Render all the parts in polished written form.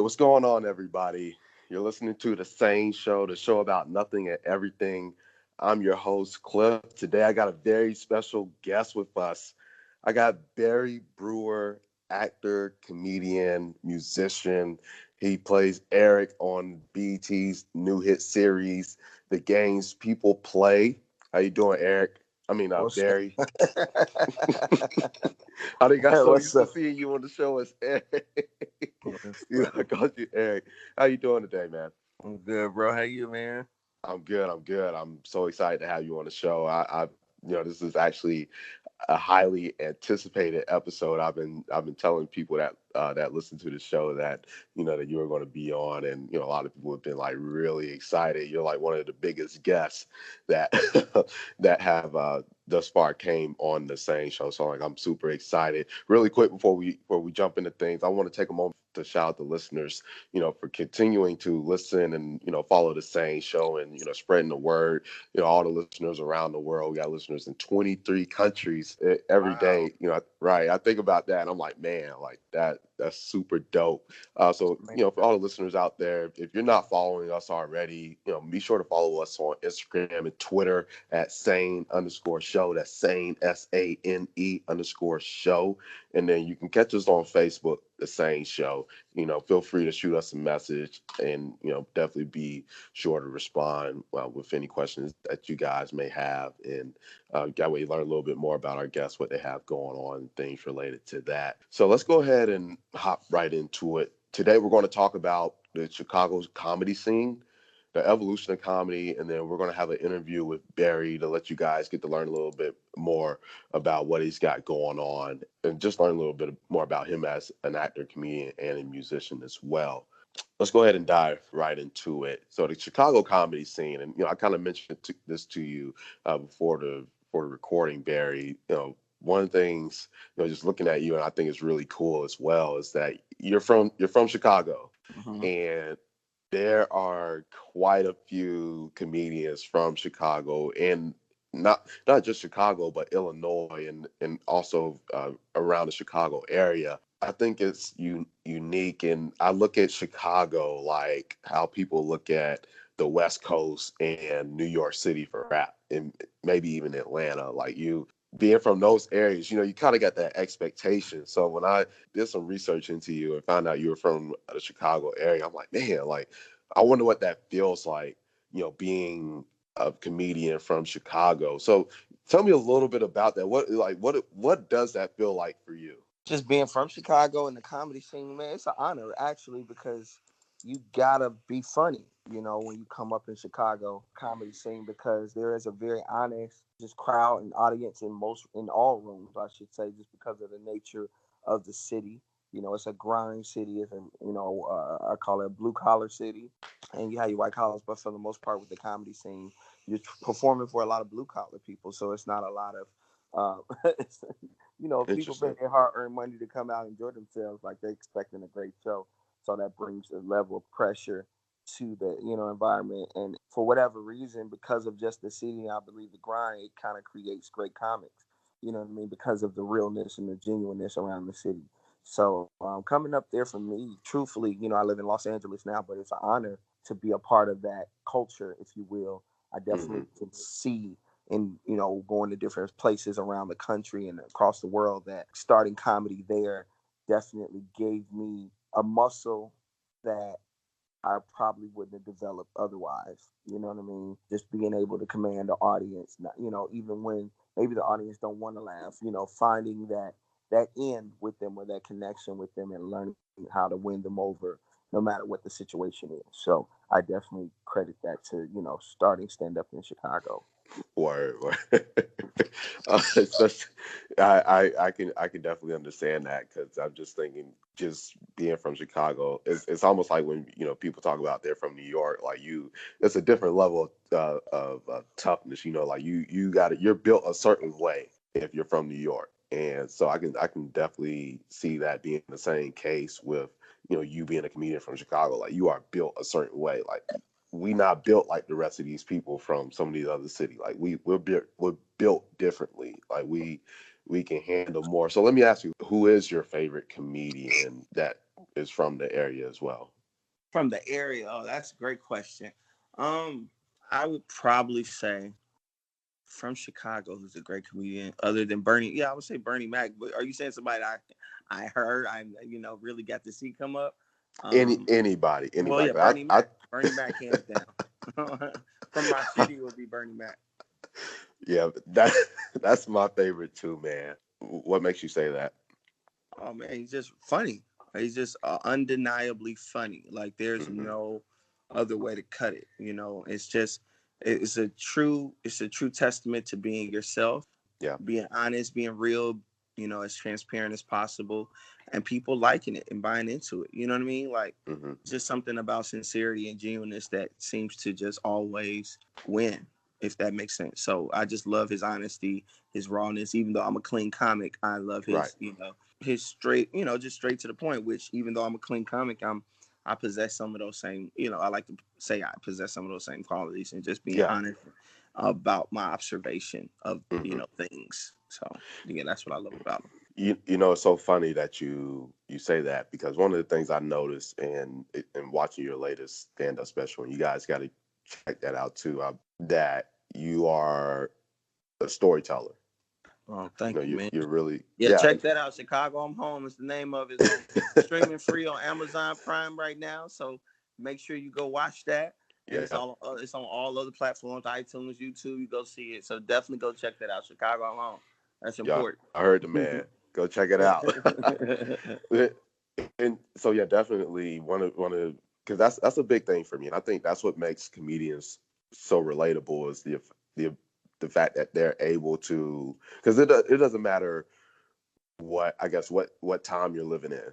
What's going on, everybody? You're listening to the SANE Show, the show about nothing and everything. I'm your host, Cliff. Today, I got a very special guest with us. I got Barry Brewer, actor, comedian, musician. He plays Eric on BET's new hit series, The Games People Play. How you doing, Eric? What's Barry. I think I so what's used to up? seeing you on the show as Eric. What's You know, up? I called you Eric. How you doing today, man? I'm good, bro. How you, man? I'm good. I'm good. I'm so excited to have you on the show. This is actually a highly anticipated episode. I've been telling people that listen to the show that that you were going to be on, and a lot of people have been like really excited. You're like one of the biggest guests that that have thus far came on the SANE Show. So like I'm super excited. Really quick before we jump into things, I want to take a moment to shout out the listeners, for continuing to listen and follow the SANE Show and spreading the word. All the listeners around the world. We got listeners in 23 countries every Wow. day. Right. I think about that and I'm like, man, like that's super dope. So, Man. for all the listeners out there, if you're not following us already, be sure to follow us on Instagram and Twitter at SANE_show. That's SANE, SANE_show. And then you can catch us on Facebook, The SANE Show. Feel free to shoot us a message and, definitely be sure to respond with any questions that you guys may have. And that way you learn a little bit more about our guests, what they have going on, things related to that. So let's go ahead and hop right into it. Today, we're going to talk about the Chicago's comedy scene, the evolution of comedy, and then we're going to have an interview with Barry to let you guys get to learn a little bit more about what he's got going on and just learn a little bit more about him as an actor, comedian, and a musician as well. Let's go ahead and dive right into it. So the Chicago comedy scene, and I kind of mentioned this to you before the recording, Barry. One of the things, just looking at you, and I think it's really cool as well, is that you're from Chicago, Hmm. and there are quite a few comedians from Chicago, and not just Chicago, but Illinois, and also around the Chicago area. I think it's unique, and I look at Chicago like how people look at the West Coast and New York City for rap, and maybe even Atlanta. Like you being from those areas, you kind of got that expectation. So when I did some research into you and found out you were from the Chicago area, I'm like, man, like I wonder what that feels like, being a comedian from Chicago. So tell me a little bit about that. What does that feel like for you? Just being from Chicago and the comedy scene, man, it's an honor actually because you gotta be funny, when you come up in Chicago comedy scene because there is a very honest just crowd and audience in all rooms, I should say, just because of the nature of the city. It's a grind city. It's I call it a blue collar city, and you have your white collars, but for the most part, with the comedy scene, you're performing for a lot of blue collar people, so it's not a lot of, people pay Interesting. their hard earned money to come out and enjoy themselves, like they're expecting a great show, so that brings a level of pressure to the environment, and for whatever reason, because of just the city, I believe the grind, it kind of creates great comics. You know what I mean? Because of the realness and the genuineness around the city. So coming up there for me, truthfully, I live in Los Angeles now, but it's an honor to be a part of that culture, if you will. I Hmm. definitely can see and going to different places around the country and across the world that starting comedy there definitely gave me a muscle that I probably wouldn't have developed otherwise. You know what I mean? Just being able to command the audience, even when maybe the audience don't want to laugh, finding that end with them or that connection with them and learning how to win them over no matter what the situation is. So I definitely credit that to, starting stand up in Chicago. Word. Especially, I can definitely understand that because I'm just thinking, just being from Chicago, it's almost like when people talk about they're from New York, like it's a different level of toughness. Like you're built a certain way if you're from New York, and so I can definitely see that being the same case with you being a comedian from Chicago. Like you are built a certain way, like we not built like the rest of these people from some of these other cities. Like we're built differently. Like we can handle more. So let me ask you, who is your favorite comedian that is from the area as well? From the area, oh, that's a great question. I would probably say from Chicago, who's a great comedian, other than Bernie. Yeah, I would say Bernie Mac. But are you saying somebody I heard, really got to see come up? Anybody, Well, yeah, anybody. Bernie Mac. Bernie Mac, hands down. From my city, it would be Bernie Mac. Yeah, that's my favorite too, man. What makes you say that? Oh man, he's just funny. He's just undeniably funny. Like there's Hmm. no other way to cut it. It's a true testament to being yourself, Yeah. being honest, being real, as transparent as possible, and people liking it and buying into it. You know what I mean? Like Hmm. just something about sincerity and genuineness that seems to just always win, if that makes sense. So I just love his honesty, his rawness. Even though I'm a clean comic, I love Right. his straight, just straight to the point. Which even though I'm a clean comic, I possess some of those same, I like to say I possess some of those same qualities and just being Yeah. honest about my observation of, Hmm. things. So yeah, that's what I love about him. It's so funny that you say that, because one of the things I noticed in watching your latest stand up special, and you guys got to check that out too, that you are a storyteller. Oh, thank you, man. You're really, Yeah, yeah. check that out. Chicago, I'm home is the name of it. It's on streaming free on Amazon Prime right now. So make sure you go watch that. And Yeah. it's on all other platforms, iTunes, YouTube. You go see it. So definitely go check that out. Chicago, I'm home. That's Y'all important. heard the man. Go check it out. And so yeah, definitely one of because that's a big thing for me, and I think that's what makes comedians so relatable is the the fact that they're able to, because it doesn't matter what time you're living in,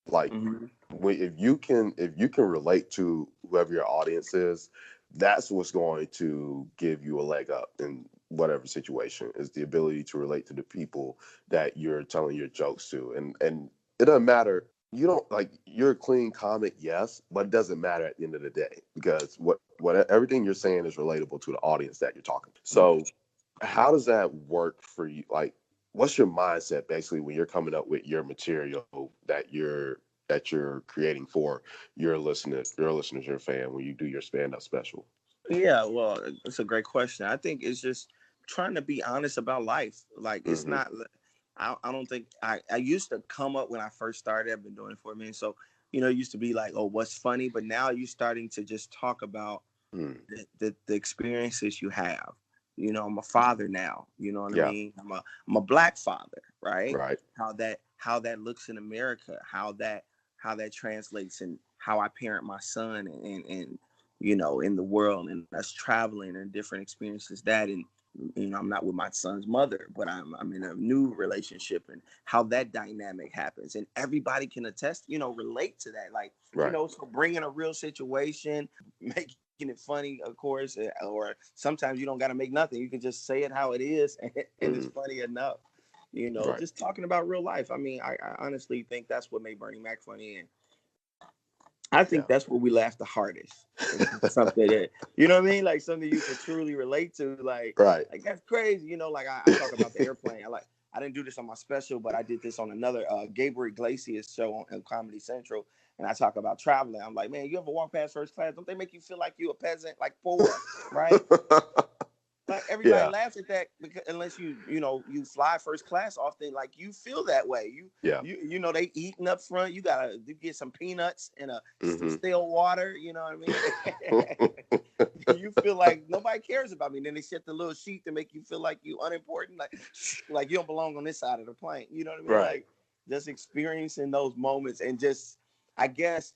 like Hmm. if you can relate to whoever your audience is, that's what's going to give you a leg up in whatever situation, is the ability to relate to the people that you're telling your jokes to. And it doesn't matter, you don't, like, you're a clean comic, yes, but it doesn't matter at the end of the day, because what everything you're saying is relatable to the audience that you're talking to. So how does that work for you? Like, what's your mindset basically when you're coming up with your material that you're creating for your listeners, your fan, when you do your stand-up special? Yeah, well, it's a great question. I think it's just trying to be honest about life. Like it's Mm-hmm. not. I don't think I used to come up when I first started. I've been doing it for a minute, so it used to be like, oh, what's funny? But now you're starting to just talk about Mm. the experiences you have. I'm a father now. You know what I Yeah. mean? I'm a black father, right? Right. How that looks in America, how that translates, and how I parent my son, and in the world, and us traveling and different experiences that, and I'm not with my son's mother, but I'm in a new relationship, and how that dynamic happens, and everybody can attest, relate to that, like, Right. so bringing a real situation, making it funny, of course, or sometimes you don't got to make nothing. You can just say it how it is, and it's Mm-hmm. funny enough. Right. Just talking about real life. I mean, I honestly think that's what made Bernie Mac funny, and I Yeah. think that's where we laugh the hardest. It's something that what I mean, like something you can truly relate to. Like, Right. like that's crazy. Like I talk about the airplane. I didn't do this on my special, but I did this on another Gabriel Iglesias show on Comedy Central, and I talk about traveling. I'm like, man, you ever walk past first class? Don't they make you feel like you a peasant, like poor, right? Like everybody Yeah. laughs at that because unless you fly first class often, like you feel that way. You Yeah. you you know they eating up front. You get some peanuts and some Mm-hmm. still water. You know what I mean? You feel like nobody cares about me. Then they set the little sheet to make you feel like you unimportant, like you don't belong on this side of the plane. You know what I mean? Right. Like just experiencing those moments and just, I guess,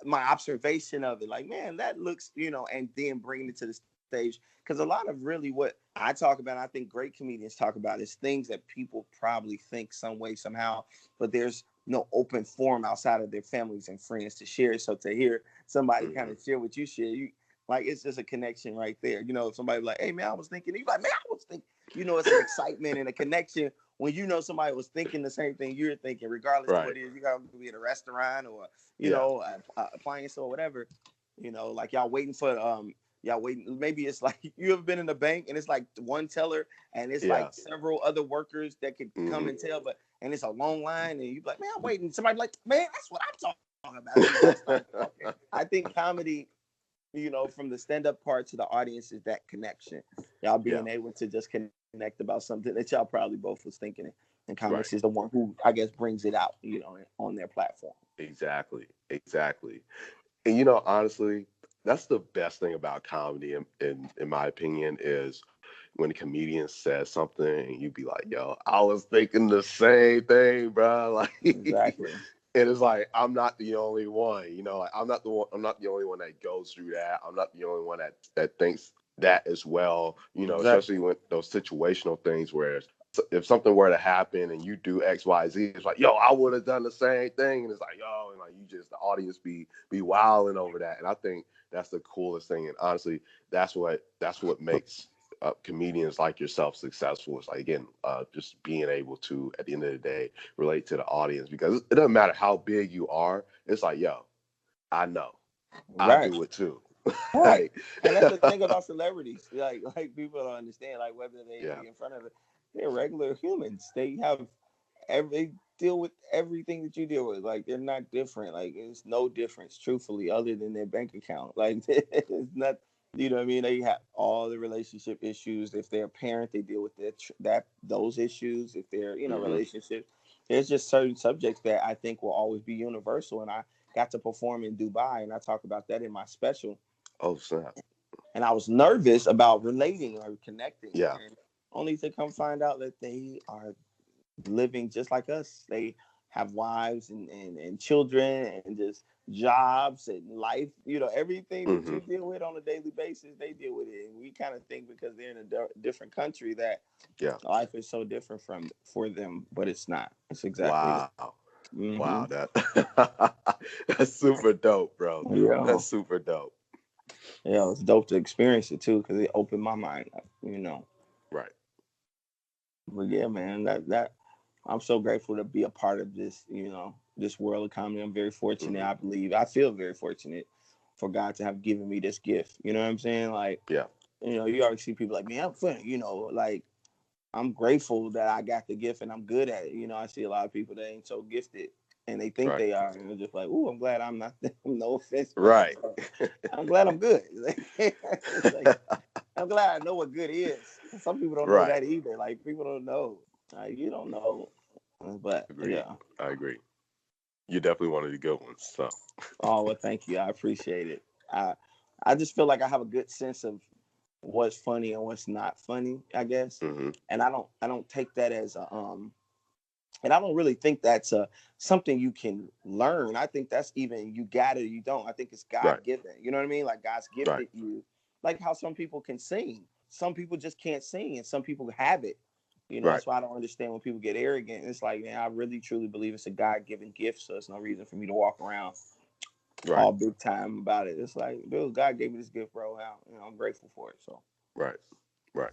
my observation of it, like, man, that looks, and then bringing it to the stage. Because a lot of really what I talk about, I think great comedians talk about, is things that people probably think some way, somehow, but there's no open forum outside of their families and friends to share. So to hear somebody kind Mm-hmm. of share what you share, like, it's just a connection right there. If somebody like, hey, man, I was thinking, you like, man, I was thinking, it's an excitement and a connection when somebody was thinking the same thing you're thinking, regardless to Right. what it is. You got to be at a restaurant or Yeah. a appliance or whatever. Like y'all waiting. Maybe it's like you ever been in the bank and it's like one teller and it's Yeah. like several other workers that could come Mm-hmm. and tell, and it's a long line and you be like, man, I'm waiting. Somebody like, man, that's what I'm talking about it. I start talking. I think comedy, from the stand-up part to the audience is that connection. Y'all Yeah. being able to just connect about something that y'all probably both was thinking. And comics Right. is the one who I guess brings it out, on their platform. Exactly. Exactly. And honestly, that's the best thing about comedy, in my opinion, is when a comedian says something and you be like, "Yo, I was thinking the same thing, bro." Like, and Exactly. it's like I'm not the only one. Like I'm not the one. I'm not the only one that goes through that. I'm not the only one that thinks that as well. Especially Exactly. when those situational things where if something were to happen and you do X, Y, Z, it's like, yo, I would have done the same thing, and it's like, yo, and like you just the audience be wilding over that, and I think that's the coolest thing, and honestly, that's what makes comedians like yourself successful. It's like again, just being able to at the end of the day relate to the audience because it doesn't matter how big you are. It's like, yo, I know, I Right. do it too. Right. Like, And that's the thing about celebrities. Like people don't understand, like whether they yeah, be in front of it, they're regular humans. They have they deal with everything that you deal with. Like they're not different. Like it's no difference, truthfully, other than their bank account. Like it's not. You know what I mean? They have all the relationship issues. If they're a parent, they deal with those issues. If they're hmm, relationships, there's just certain subjects that I think will always be universal. And I got to perform in Dubai, and I talk about that in my special. oh snap, And I was nervous about relating or connecting, yeah, and only to come find out that they are living just like us. They have wives and children and just jobs and life, everything that hmm, you deal with on a daily basis, they deal with it. And we kind of think because they're in a different country that yeah, life is so different for them, but it's not. It's exactly the. wow. Hmm. Wow, that that's super dope, bro. Yeah. That's super dope. Yeah, it's dope to experience it too because it opened my mind up. Right. But yeah, man, that I'm so grateful to be a part of this, this world of comedy. I'm very fortunate. Hmm. I feel very fortunate for God to have given me this gift. You know what I'm saying? Like, Yeah. you always see people like, man, I'm funny. Like I'm grateful that I got the gift and I'm good at it. I see a lot of people that ain't so gifted and they think Right. they are, and they're just like, "Ooh, I'm glad I'm not." No offense, man, Right. but I'm glad I'm good. It's like I'm glad I know what good is. Some people don't know Right. that either. Like people don't know. You don't know. But Agreed. yeah. I agree. You definitely one of the good ones. So. Oh well, thank you. I appreciate it. I I just feel like I have a good sense of what's funny and what's not funny, I guess. Hmm. And I don't take that as a and I don't really think that's a something you can learn. I think that's even you got it or you don't. I think it's Right. God given. You know what I mean? Like God's Right. gifted you. Like how some people can sing. Some people just can't sing and some people have it. Right. That's why I don't understand when people get arrogant. It's like, man, I really truly believe it's a God given gift. So it's no reason for me to walk around Right. all big time about it. It's like, dude, God gave me this gift, bro. I'm grateful for it. So Right. Right.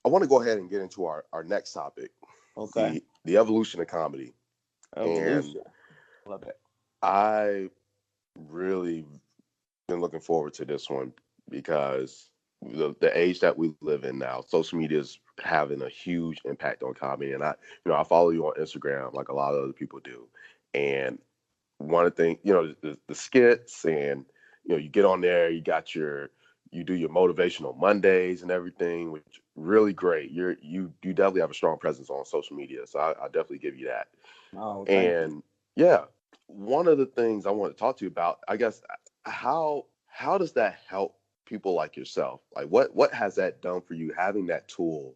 I want to go ahead and get into our next topic, okay. the evolution of comedy, and Evolution. Love it. I really been looking forward to this one because the age that we live in now, social media is having a huge impact on comedy. And I follow you on Instagram like a lot of other people do. And one of the things, the skits and, you get on there, you do your motivational Mondays and everything, which really great. You definitely have a strong presence on social media. So I definitely give you that. Oh, thank you. And yeah, one of the things I want to talk to you about, I guess, how does that help people like yourself? Like what has that done for you having that tool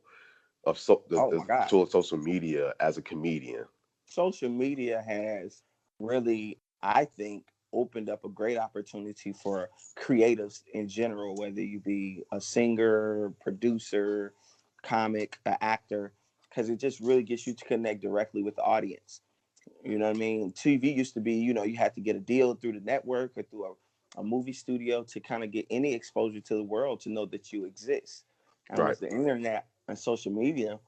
of Oh the my God. tool of social media as a comedian? Social media has really, I think, opened up a great opportunity for creatives in general, whether you be a singer, producer, comic, an actor, because it just really gets you to connect directly with the audience. You know what I mean? TV used to be, you had to get a deal through the network or through a movie studio to kind of get any exposure to the world to know that you exist. And Right, with the internet and social media,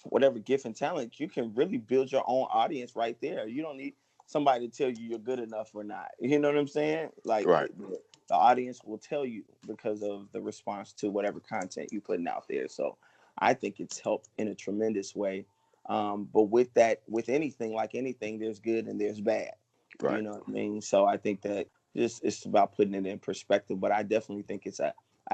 whatever gift and talent, you can really build your own audience right there. You don't need somebody to tell you you're good enough or not. You know what I'm saying? Like right, The audience will tell you because of the response to whatever content you're putting out there. So I think it's helped in a tremendous way. But with that, with anything, like anything, there's good and there's bad. You Right. know what I mean? So I think that just it's about putting it in perspective. But I definitely think it's a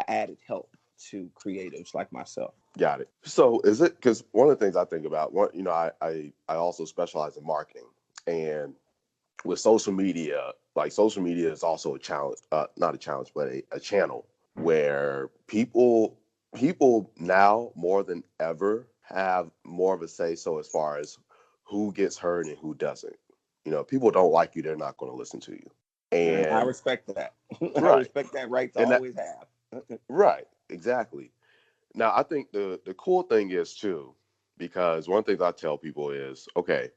added help to creatives like myself. Got it. So is it because one of the things I think about, one, I also specialize in marketing, and with social media, like social media is also a challenge, not a challenge, but a channel where people now more than ever have more of a say so as far as who gets heard and who doesn't. People don't like you, they're not going to listen to you. And I And respect that. I right. respect that right to And that always have. right, exactly. Now, I think the cool thing is too, because one of the things I tell people is, okay,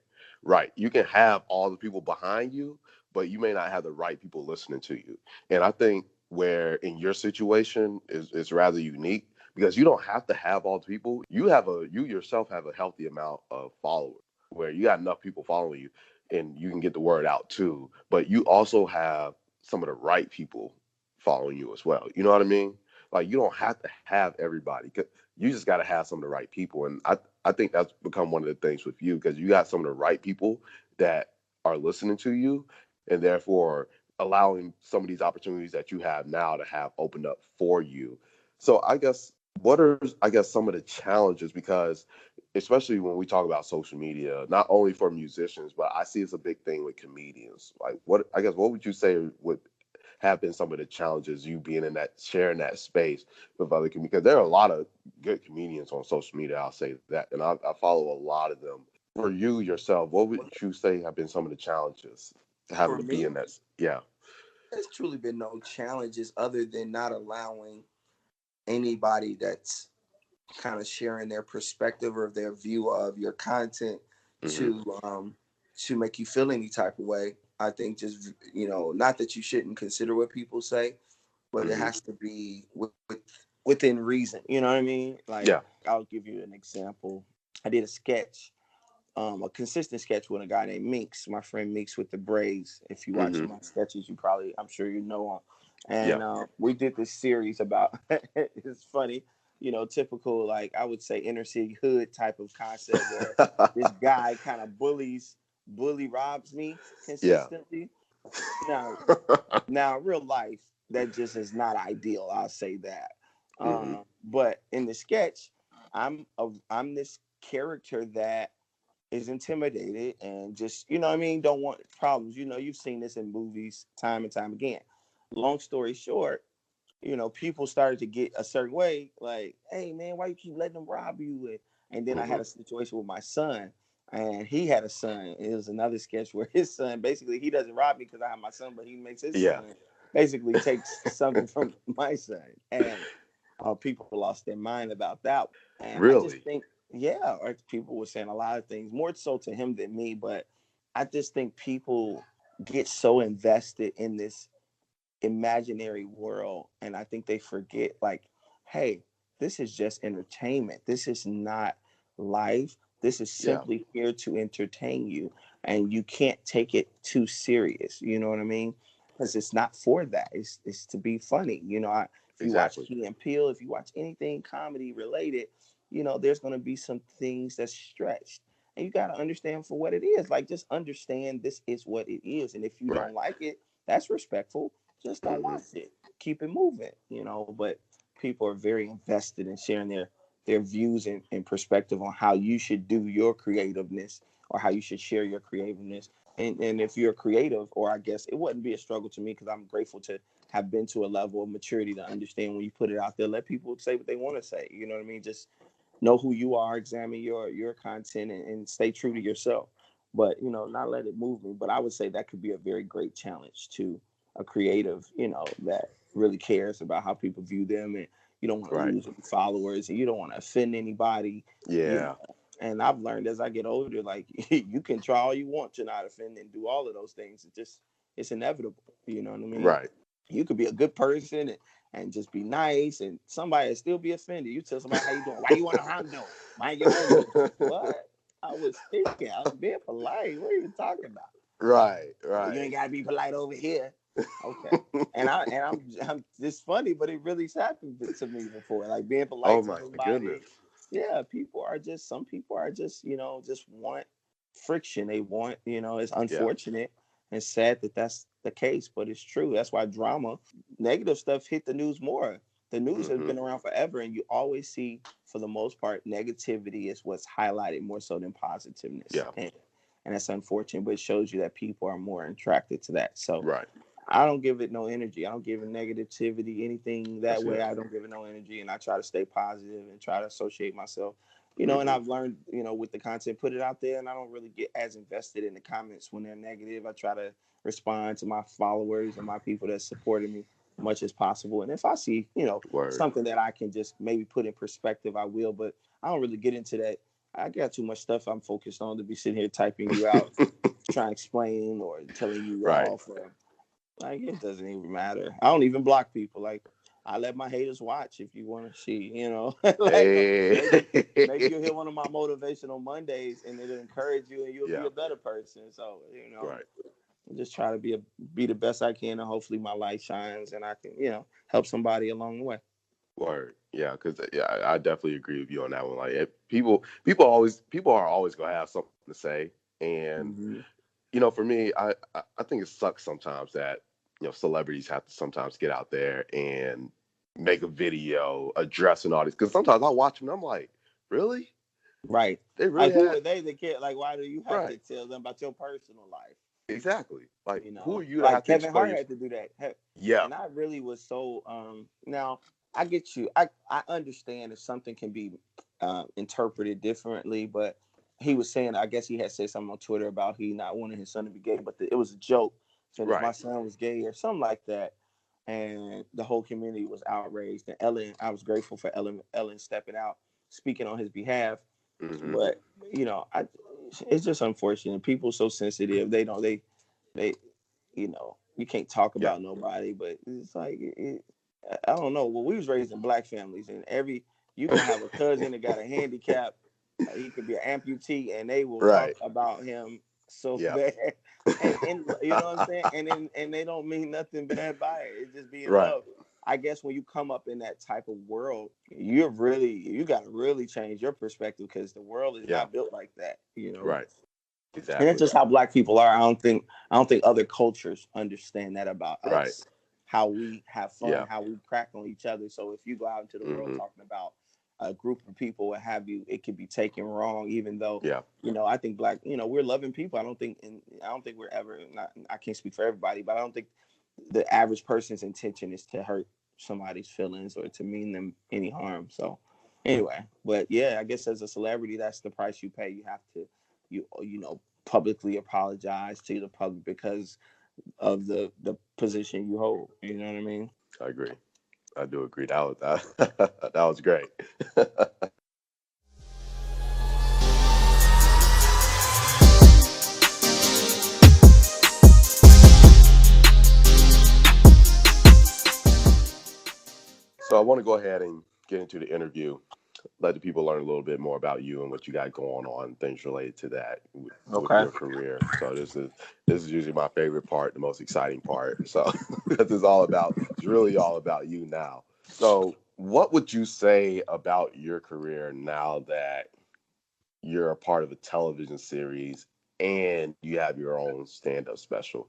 right, you can have all the people behind you, but you may not have the right people listening to you. And I think where in your situation is rather unique because you don't have to have all the people. You yourself have a healthy amount of followers where you got enough people following you and you can get the word out too. But you also have some of the right people following you as well. You know what I mean? Like you don't have to have everybody. You just got to have some of the right people, and I think that's become one of the things with you because you got some of the right people that are listening to you, and therefore allowing some of these opportunities that you have now to have opened up for you. So I guess what are some of the challenges because especially when we talk about social media, not only for musicians, but I see it's a big thing with comedians. Like what would you say would have been some of the challenges you being in that sharing that space with other comedians because there are a lot of good comedians on social media. I'll say that, and I follow a lot of them. For you yourself, what would you say have been some of the challenges having For to be me, in that? Yeah. there's truly been no challenges other than not allowing anybody that's kind of sharing their perspective or their view of your content Hmm. to make you feel any type of way. I think just not that you shouldn't consider what people say, but it Hmm. has to be within reason. You know what I mean? Like Yeah. I'll give you an example. I did a sketch, a consistent sketch with a guy named Meeks, my friend Meeks with the braids. If you watch Hmm. my sketches, I'm sure you know him. Yeah. And we did this series about. It's funny, typical like I would say inner city hood type of concept where this guy kind of bully robs me Yeah. consistently. Now, now, real life, that just is not ideal. I'll say that. Hmm. But in the sketch, I'm this character that is intimidated and just what I mean, don't want problems. You've seen this in movies time and time again. Long story short, people started to get a certain way, like, hey man, why you keep letting them rob you? And then I Hmm. had a situation with my son, and he had a son. It was another sketch where his son basically he doesn't rob me because I have my son, but he makes his Yeah. son basically takes something from my son, and people lost their mind about that. And I just Really. think, yeah, or people were saying a lot of things more so to him than me, but I just think people get so invested in this imaginary world, and I think they forget, like, hey, this is just entertainment. This is not life. This is Yeah. simply here to entertain you, and you can't take it too serious. You know what I mean? Because it's not for that. It's to be funny. If you watch Exactly. Key and Peele, if you watch anything comedy related, there's going to be some things that's stretched, and you got to understand for what it is. Like, just understand this is what it is, and if you Right. don't like it, that's respectful. Just don't Hmm. watch it. Keep it moving. But people are very invested in sharing their views and perspective on how you should do your creativeness or how you should share your creativeness. And if you're creative, or I guess it wouldn't be a struggle to me because I'm grateful to have been to a level of maturity to understand when you put it out there, let people say what they want to say. You know what I mean? Just know who you are, examine your content, and stay true to yourself. But not let it move me. But I would say that could be a very great challenge to a creative, that really cares about how people view them, and you don't want to Right. lose any followers, and you don't want to offend anybody, you Yeah. know. And I've learned as I get older, like you can try all you want to not offend and do all of those things. It's inevitable. You know what I mean? Right. You could be a good person and just be nice, and somebody will still be offended. You tell somebody how you doing, why you want to Hondo? Mind your own business. What? I was speaking. I was being polite. What are you talking about? Right. Well, you ain't Right. gotta be polite over here. Okay. I'm it's funny, but it really's happened to me before. Like being Oh polite to my somebody. goodness. Yeah, some people are just, just want friction. They want, it's Yeah. unfortunate and sad that that's the case, but it's true. That's why drama, negative stuff hit the news more. The news has Hmm. been around forever, and you always see, for the most part, negativity is what's highlighted more so than positiveness. Yeah. And that's unfortunate, but it shows you that people are more attracted to that. So Right. I don't give it no energy. I don't give it negativity, anything that That's way. good. I don't give it no energy, and I try to stay positive and try to associate myself. And Hmm. I've learned, with the content, put it out there, and I don't really get as invested in the comments when they're negative. I try to respond to my followers and my people that supported me much as possible. And if I see, Word. something that I can just maybe put in perspective, I will. But I don't really get into that. I got too much stuff I'm focused on to be sitting here typing you out, trying to explain or telling you Right. off or like it doesn't even matter. I don't even block people. Like I let my haters watch if you want to see, like Hey. maybe you'll hear one of my motivational Mondays and it'll encourage you and you'll be Yeah. a better person. So, Right. just try to be the best I can and hopefully my light shines and I can, help somebody along the way. Word. Yeah. Because yeah, I definitely agree with you on that one. Like people are always gonna have something to say, and Mm-hmm. for me, I think it sucks sometimes that celebrities have to sometimes get out there and make a video addressing all these. Because sometimes I watch them, and I'm like, really? Right. They really Like who had are they that care? Like why do you have to right? tell them about your personal life? Exactly. Like, who are you to have Like to Kevin explain Hart your? had to do that. Yeah. And I really was so now I get you. I understand if something can be interpreted differently, but he was saying I guess he had said something on Twitter about he not wanting his son to be gay, but it was a joke. Saying if my Right. son was gay or something like that, and the whole community was outraged. And Ellen, I was grateful for Ellen stepping out, speaking on his behalf. Hmm. But I it's just unfortunate. People so sensitive. They don't they you can't talk Yeah. about nobody, but it's like I don't know. Well, we was raised in black families, and you gonna have a cousin that got a handicap. He could be an amputee, and they will talk Right. about him so Yeah. bad, and you know what I'm saying. And they don't mean nothing bad by it. It's just being Right. love. I guess when you come up in that type of world, you got to really change your perspective because the world is Yeah. not built like that. Right. And that's Exactly. just how black people are. I don't think other cultures understand that about Right. us. How we have fun, Yeah. how we crack on each other. So if you go out into the world Hmm. talking about a group of people, what have you, it could be taken wrong. Even though, Yeah. I think black, we're loving people. I don't think we're ever. Not, I can't speak for everybody, but I don't think the average person's intention is to hurt somebody's feelings or to mean them any harm. So anyway, but yeah, I guess as a celebrity, that's the price you pay. You have to, publicly apologize to the public because of the position you hold. You know what I mean? I agree. I do agree. That that was great. So I want to go ahead and get into the interview. Let the people learn a little bit more about you and what you got going on, things related to that with Okay. your career. So this is usually my favorite part, the most exciting part. So because it's really all about you now. So what would you say about your career now that you're a part of a television series and you have your own stand-up special?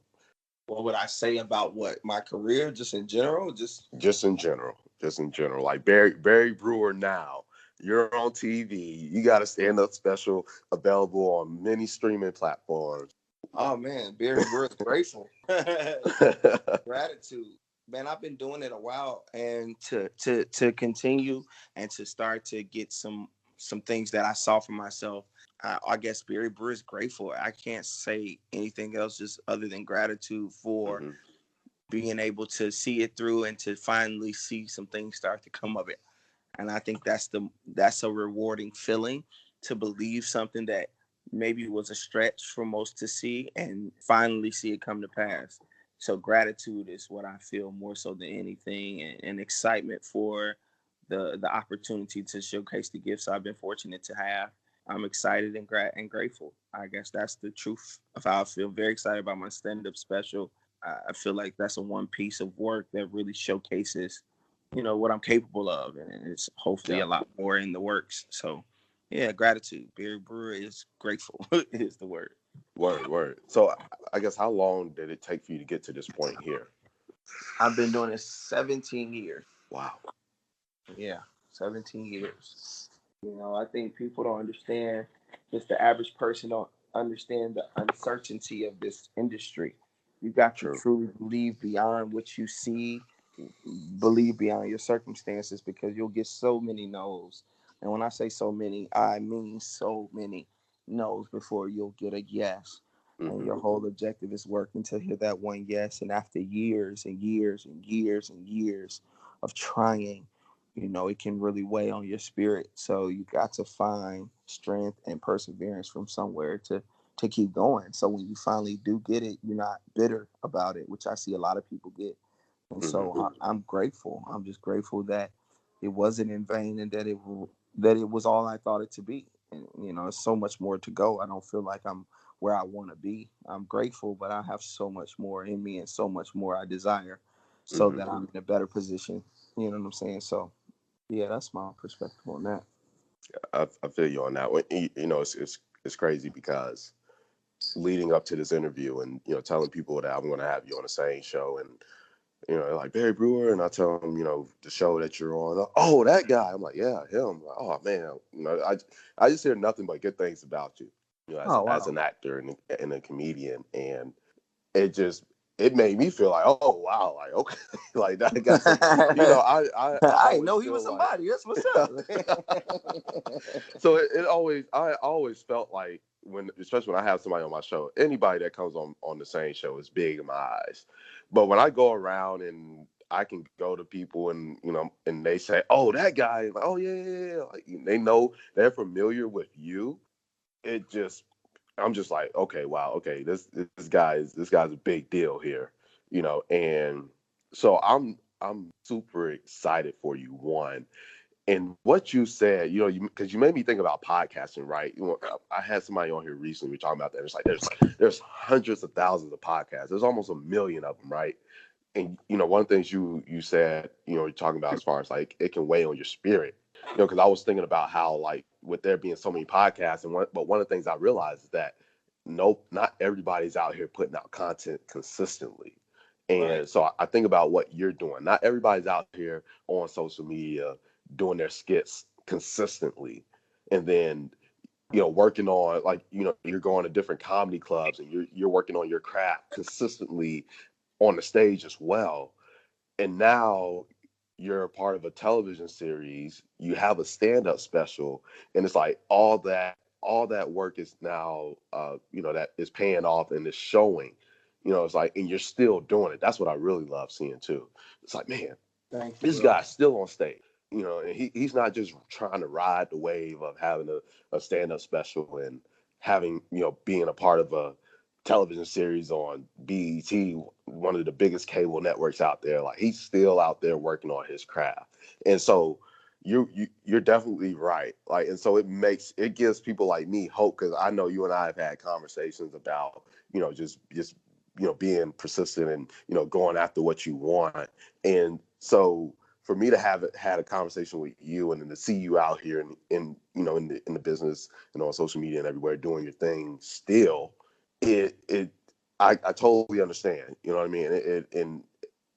What would I say about what my career, just in general? Just Just in general, like Barry Brewer now. You're on TV. You got a stand-up special available on many streaming platforms. oh man, Barry Brewer grateful. Gratitude. Man, I've been doing it a while, and to continue and to start to get some things that I saw for myself. I guess Barry Brewer is grateful. I can't say anything else just other than gratitude for Hmm. being able to see it through and to finally see some things start to come of it. And I think that's a rewarding feeling to believe something that maybe was a stretch for most to see and finally see it come to pass. So gratitude is what I feel more so than anything, and excitement for the opportunity to showcase the gifts I've been fortunate to have. I'm excited and grateful. I guess that's the truth of how I feel. Very excited about my stand up special. I feel like that's a one piece of work that really showcases, what I'm capable of, and it's hopefully Yeah. a lot more in the works. So, yeah, gratitude. Beer Brewer is grateful is the word. Word. So I guess how long did it take for you to get to this point here? I've been doing this 17 years. Wow. Yeah, 17 years. I think people don't understand, just the average person don't understand the uncertainty of this industry. You got to True. truly believe beyond what you see, believe beyond your circumstances, because you'll get so many no's. And when I say so many, I mean so many no's before you'll get a yes. And Mm-hmm. your whole objective is working to hear that one yes. And after years and years and years and years of trying, it can really weigh on your spirit. So you got to find strength and perseverance from somewhere to keep going. So when you finally do get it, you're not bitter about it, which I see a lot of people get. And Mm-hmm. so I'm grateful. I'm just grateful that it wasn't in vain, and that it was all I thought it to be. And there's so much more to go. I don't feel like I'm where I want to be. I'm grateful, but I have so much more in me and so much more I desire, so Mm-hmm. that I'm in a better position. You know what I'm saying? So yeah, that's my perspective on that. I feel you on that one. It's crazy because leading up to this interview and telling people that I'm going to have you on the SANE show, and like Barry Brewer, and I tell them the show that you're on. Oh, that guy. I'm like, yeah, him. Like, oh man, I just hear nothing but good things about you. Oh As wow. an actor and a comedian, and it just it made me feel like, oh wow, like okay, like I got some. I I didn't always know he was feel like. somebody. That's what's up. So I always felt like especially when I have somebody on my show, anybody that comes on the same show is big in my eyes. But when I go around and I can go to people and and they say, oh, that guy, like, oh yeah, like they know they're familiar with you. It just I'm just like, okay, wow, okay, this guy's a big deal here, and so I'm super excited for you. One, and what you said, because you made me think about podcasting, right? I had somebody on here recently, we were talking about that. It's like there's hundreds of thousands of podcasts. There's almost a million of them, right? And one of the things you said, you're talking about as far as like it can weigh on your spirit, because I was thinking about how like with there being so many podcasts, but one of the things I realized is that nope, not everybody's out here putting out content consistently. Right. And so I think about what you're doing. Not everybody's out here on social media doing their skits consistently, and then working on like you're going to different comedy clubs and you're working on your craft consistently on the stage as well. And now you're a part of a television series, you have a stand-up special, and it's like all that work is now that is paying off and is showing. It's like, and you're still doing it. That's what I really love seeing too. It's like, man, Thank you, this bro. guy's still on stage, and he's not just trying to ride the wave of having a stand-up special and having, being a part of a television series on BET, one of the biggest cable networks out there. Like he's still out there working on his craft. And so you're definitely right. Like, and so it gives people like me hope, because I know you and I have had conversations about, just being persistent and going after what you want. And so for me to have had a conversation with you and then to see you out here in the business and on social media and everywhere doing your thing still, I totally understand. You know what I mean? And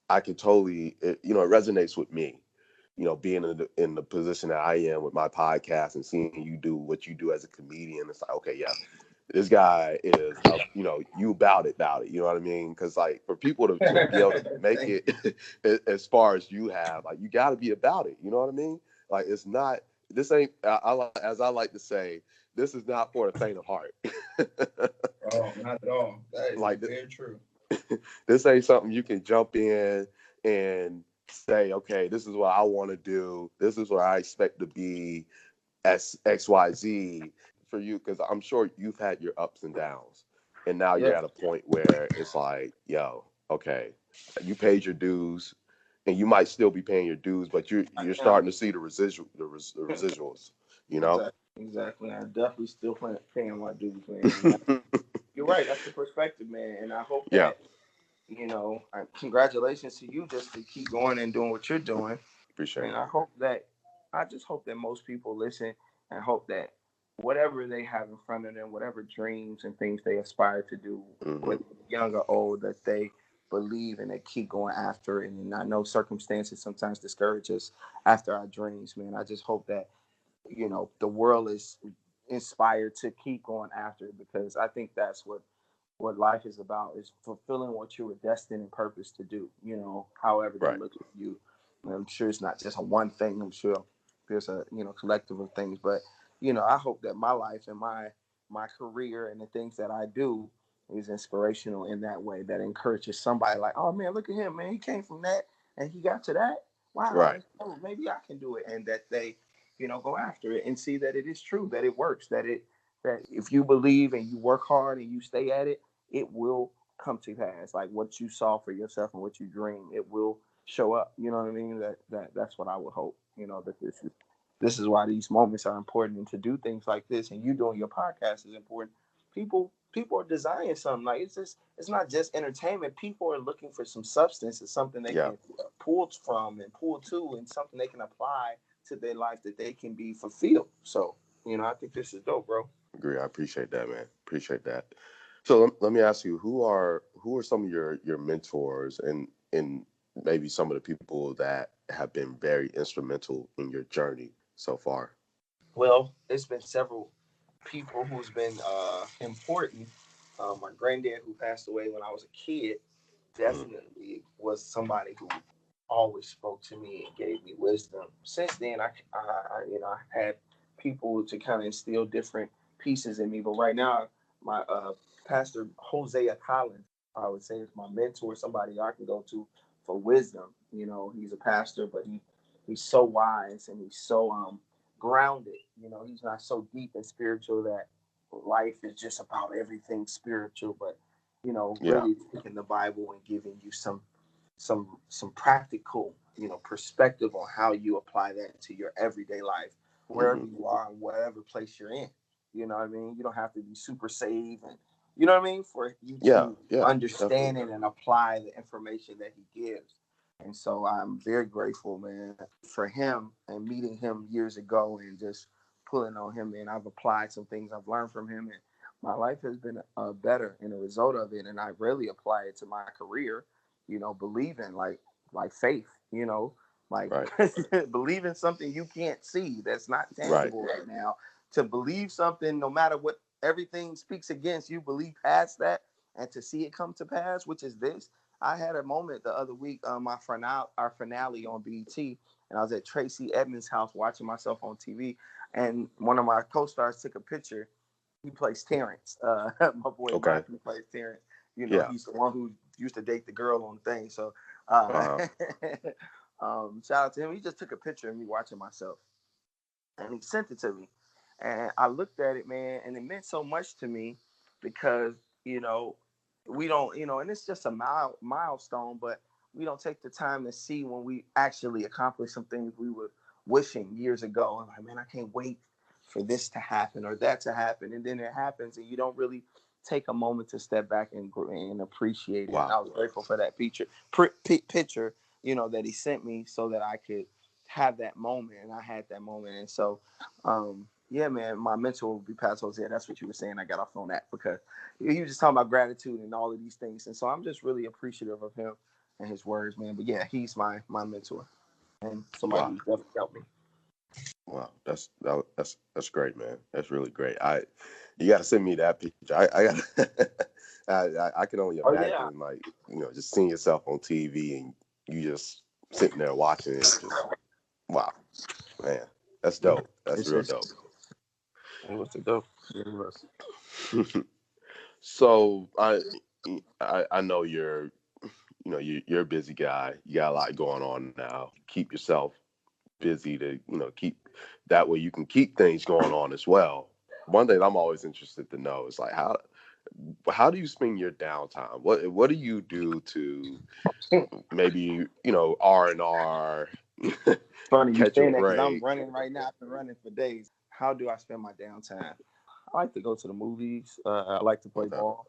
I can totally it resonates with me. Being in the position that I am with my podcast and seeing you do what you do as a comedian, it's like, okay, yeah, this guy is, you about it. You know what I mean? Because like for people to be able to make Thank it as far as you have, like you got to be about it. You know what I mean? Like it's not. This ain't. As I like to say, this is not for the faint of heart. Oh, not at all. That is Like very true. this ain't something you can jump in and say, okay, this is what I want to do. This is where I expect to be as XYZ for you, because I'm sure you've had your ups and downs. And now you're Yeah, at a point where it's like, yo, okay, you paid your dues and you might still be paying your dues, but I you're am. starting to see the residuals, you know? Exactly. Exactly. I definitely still paying my dues, man. You're right. That's the perspective, man. And I hope Yeah. that Congratulations to you just to keep going and doing what you're doing. Appreciate And it. I just hope that most people listen and hope that whatever they have in front of them, whatever dreams and things they aspire to do, Hmm. whether young or old, that they believe and they keep going after it. And I know circumstances sometimes discourage us after our dreams, man. I just hope that, the world is inspired to keep going after it, because I think that's what life is about, is fulfilling what you were destined and purpose to do, however that Right. looks for you. And I'm sure it's not just a one thing. I'm sure there's a, collective of things, but, I hope that my life and my career and the things that I do is inspirational in that way, that encourages somebody like, oh man, look at him, man. He came from that and he got to that. Wow. Right. Oh, maybe I can do it. And that they, go after it and see that it is true, that it works, that if you believe and you work hard and you stay at it, it will come to pass. Like what you saw for yourself and what you dream, it will show up. You know what I mean? That's what I would hope. That this is why these moments are important, and to do things like this and you doing your podcast is important. People are desiring something. Like it's not just entertainment. People are looking for some substance. It's something they Yeah. can pull from and pull to, and something they can apply to their life that they can be fulfilled. So, I think this is dope, bro. Agree. I appreciate that, man. Appreciate that. So let me ask you, who are some of your mentors and maybe some of the people that have been very instrumental in your journey so far? Well, it's been several people who's been important. My granddad, who passed away when I was a kid, Hmm. definitely was somebody who always spoke to me and gave me wisdom. Since then, I had people to kind of instill different pieces in me. But right now, my pastor Hosea Collins, I would say, is my mentor, somebody I can go to for wisdom. He's a pastor, but he's so wise and he's so grounded. He's not so deep and spiritual that life is just about everything spiritual, but Yeah. really taking the Bible and giving you some practical, perspective on how you apply that to your everyday life, wherever Hmm. you are and whatever place you're in. You know what I mean? You don't have to be super saved, and you know what I mean, for you Yeah. to Yeah. Definitely. understand it and apply the information that he gives. And so I'm very grateful, man, for him and meeting him years ago and just pulling on him. And I've applied some things I've learned from him, and my life has been better in a result of it. And I really apply it to my career, believing like faith, like Right. believing something you can't see, that's not Right. tangible right now. To believe something, no matter what everything speaks against you, believe past that and to see it come to pass, which is this. I had a moment the other week, our finale on BET, and I was at Tracy Edmonds' house watching myself on TV, and one of my co-stars took a picture. He plays Terrence. My boy Okay. Matthew plays Terrence. Yeah. He's the one who used to date the girl on the thing. So, Uh-huh. shout out to him. He just took a picture of me watching myself, and he sent it to me. And I looked at it, man, and it meant so much to me because, you know, we don't, and it's just a milestone, but we don't take the time to see when we actually accomplish some things we were wishing years ago. I'm like, man, I can't wait for this to happen or that to happen. And then it happens, and you don't really take a moment to step back and appreciate it. And I Wow. was grateful for that picture, that he sent me so that I could have that moment, and I had that moment. And so yeah, man, my mentor would be Pastor Jose. That's what you were saying. I got off on that because he was just talking about gratitude and all of these things. And so I'm just really appreciative of him and his words, man. But yeah, he's my mentor and somebody Wow. who definitely helped me. Wow. That's great, man. That's really great. You got to send me that picture. I got. I can only Oh yeah. imagine, like, just seeing yourself on TV and you just sitting there watching it. Just wow, man. That's Yeah. dope. That's It's real just dope. it was a dope. It was. So I know you're a busy guy. You got a lot going on now. Keep yourself busy to keep that way you can keep things going on as well. One thing I'm always interested to know is like how do you spend your downtime? What do you do to maybe R&R, Funny you catch a saying that because I'm break? running right now. I've been running for days. How do I spend my downtime? I like to go to the movies. I like to play Okay. ball.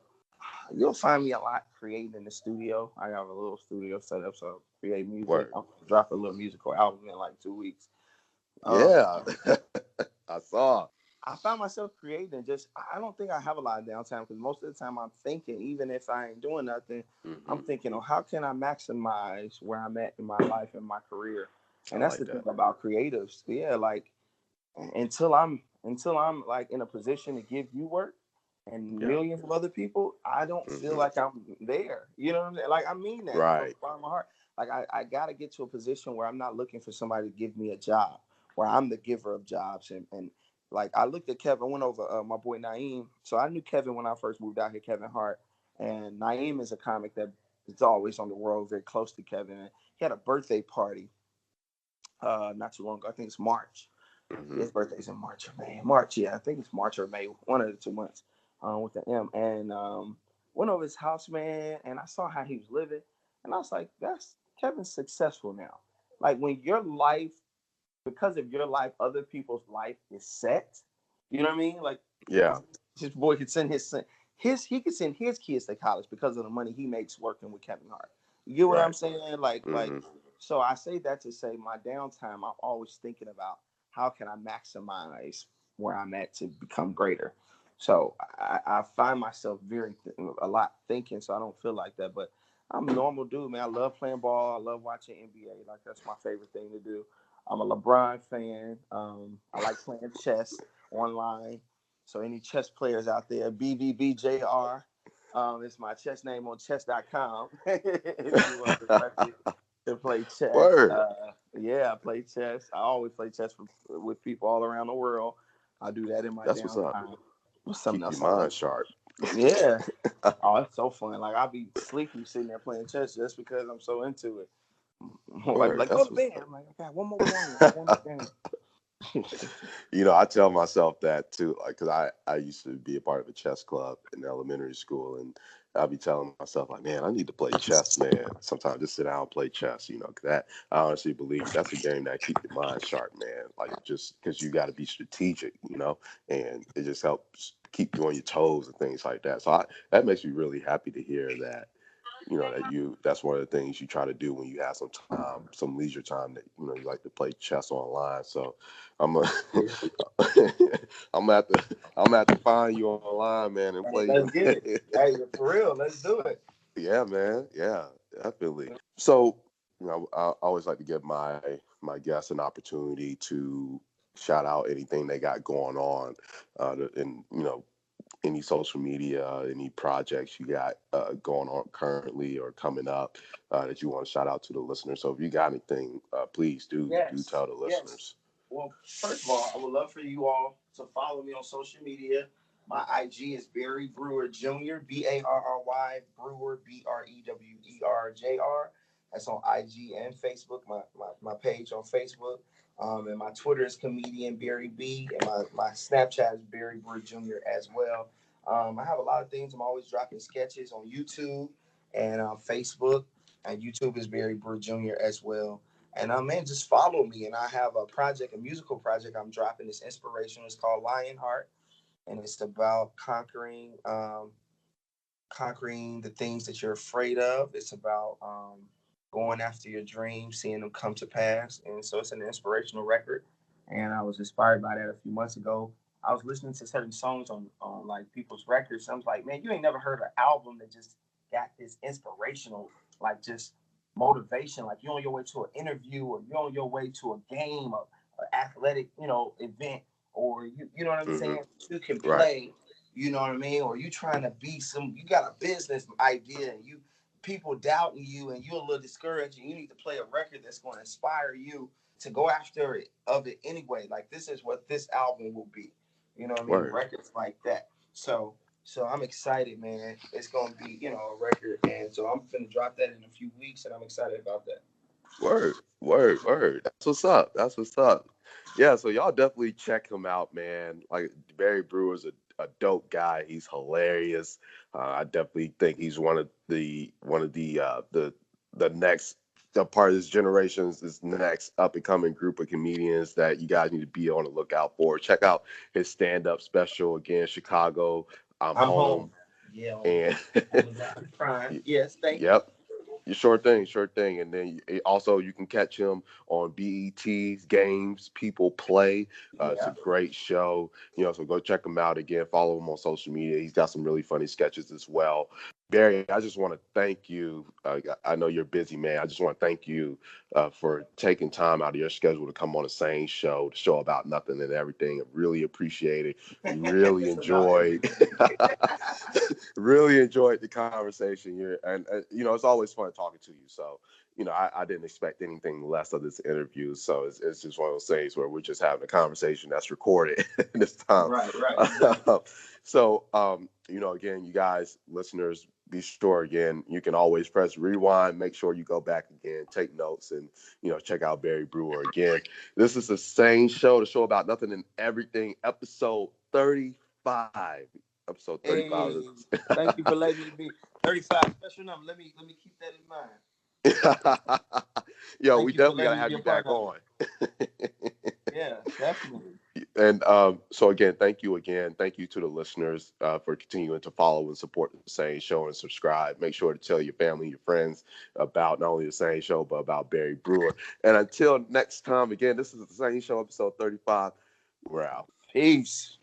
You'll find me a lot creating in the studio. I have a little studio set up, so I create music. Word. I'm gonna drop a little musical album in like 2 weeks. Um, Yeah. I saw. I found myself creating. Just I don't think I have a lot of downtime because most of the time I'm thinking, even if I ain't doing nothing, I'm Hmm. thinking, oh, how can I maximize where I'm at in my life and my career? I And that's like the thing that. about creatives. Yeah, like until I'm like in a position to give you work and Yeah. millions of other people, I don't feel Hmm. like I'm there. You know what I'm saying? Like I mean that from Right. the bottom of my heart. Like I gotta get to a position where I'm not looking for somebody to give me a job, where I'm the giver of jobs. And like I looked at Kevin, I went over my boy Naeem. So I knew Kevin when I first moved out here, Kevin Hart. And Naeem is a comic that is always on the road, very close to Kevin. And he had a birthday party not too long ago. I think it's March. Hmm. His birthday's in March or May. March, yeah, I think it's March or May, one of the 2 months, with the M. And went over his house, man, and I saw how he was living, and I was like, "That's Kevin's successful now." Like when your life, because of your life, other people's life is set. You know what I mean? Like Yeah. his boy could send his son, his he could send his kids to college because of the money he makes working with Kevin Hart. You get what I'm Right. saying? Like Hmm. so I say that to say my downtime, I'm always thinking about how can I maximize where I'm at to become greater. So I find myself a lot thinking, so I don't feel like that. But I'm a normal dude, man. I love playing ball. I love watching NBA. Like that's my favorite thing to do. I'm a LeBron fan. I like playing chess online. So any chess players out there, BBBJR, is my chess name on chess.com. If you want to play chess, Word. yeah, I play chess. I always play chess with people all around the world. I do that in my That's what's up. downtime. What's something Keep your else I like? mind sharp. Yeah. Oh, it's so fun. Like I'll be sleepy sitting there playing chess just because I'm so into it. Word. Like go That's to what's bed. I'm like, I got one more game. I got one more game. I tell myself that too, like, cause I used to be a part of a chess club in elementary school, and I'll be telling myself like, man, I need to play chess, man. Sometimes just sit down and play chess, 'cause that I honestly believe that's a game that keep your mind sharp, man. Like just because you got to be strategic, and it just helps keep you on your toes and things like that. So that makes me really happy to hear that that's one of the things you try to do when you have some time, some leisure time, that you like to play chess online. So I'm a, I'm gonna have to I'm gonna have to find you online, man, and Hey, play. let's get it. Hey, for real, let's do it. Yeah, man. Yeah, definitely. So I always like to give my guests an opportunity to shout out anything they got going on, and any social media, any projects you got going on currently or coming up that you want to shout out to the listeners. So if you got anything, please do Yes, tell the yes. listeners. Well, first of all, I would love for you all to follow me on social media. My IG is Barry Brewer Jr. Barry Brewer BREWERJR. That's on IG and Facebook. My page on Facebook. And my Twitter is comedian Barry B. And my Snapchat is Barry Brewer Jr. as well. I have a lot of things. I'm always dropping sketches on YouTube and Facebook. And YouTube is Barry Brewer Jr. as well. And man, just follow me. And I have a project, a musical project I'm dropping. It's inspirational. It's called Lionheart, and it's about conquering the things that you're afraid of. It's about going after your dreams, seeing them come to pass. And so it's an inspirational record. And I was inspired by that a few months ago. I was listening to certain songs on like people's records. I was like, man, you ain't never heard an album that just got this inspirational, like just motivation. Like you're on your way to an interview or you're on your way to a game or an athletic, event, or you know what I'm Hmm. saying? You can Right. play, you know what I mean? Or you trying to you got a business idea and people doubting you and you're a little discouraged and you need to play a record that's going to inspire you to go after it anyway. Like this is what this album will be. You know what I mean? Word. Records like that. So I'm excited, man. It's gonna be, a record, and so I'm gonna drop that in a few weeks, and I'm excited about that. Word. That's what's up. That's what's up. Yeah, so y'all definitely check him out, man. Like Barry Brewer's a dope guy. He's hilarious. I definitely think he's one of the next the part of this generation's this next up and coming group of comedians that you guys need to be on the lookout for. Check out his stand up special again, Chicago. I'm I'm home. home. Yeah, on And Amazon Prime. Yes, thank you. yep. Sure thing, sure thing. And then also you can catch him on BET's Games People Play. It's a Yeah. great show, so go check him out again. Follow him on social media. He's got some really funny sketches as well. Barry, I just want to thank you. I know you're a busy man. I just want to thank you for taking time out of your schedule to come on the SANE Show, the show about nothing and everything. I really appreciate it. We really No, enjoyed, really enjoyed the conversation here, and it's always fun talking to you. So I didn't expect anything less of this interview. So it's just one of those things where we're just having a conversation that's recorded this time. right, right, exactly. So again, you guys, listeners, be sure again, you can always press rewind. Make sure you go back again, take notes, and check out Barry Brewer again. This is the SANE Show, the show about nothing and everything, episode 35. Episode 35 Hey, thank you for letting me be 35 special number. Let me keep that in mind. Yo, we Thank you for definitely got letting to me have be a you part back of on. it. Yeah, definitely. And so again, thank you again. Thank you to the listeners for continuing to follow and support the SANE Show and subscribe. Make sure to tell your family, your friends about not only the SANE Show, but about Barry Brewer. And until next time, again, this is the SANE Show, episode 35. We're out. Peace.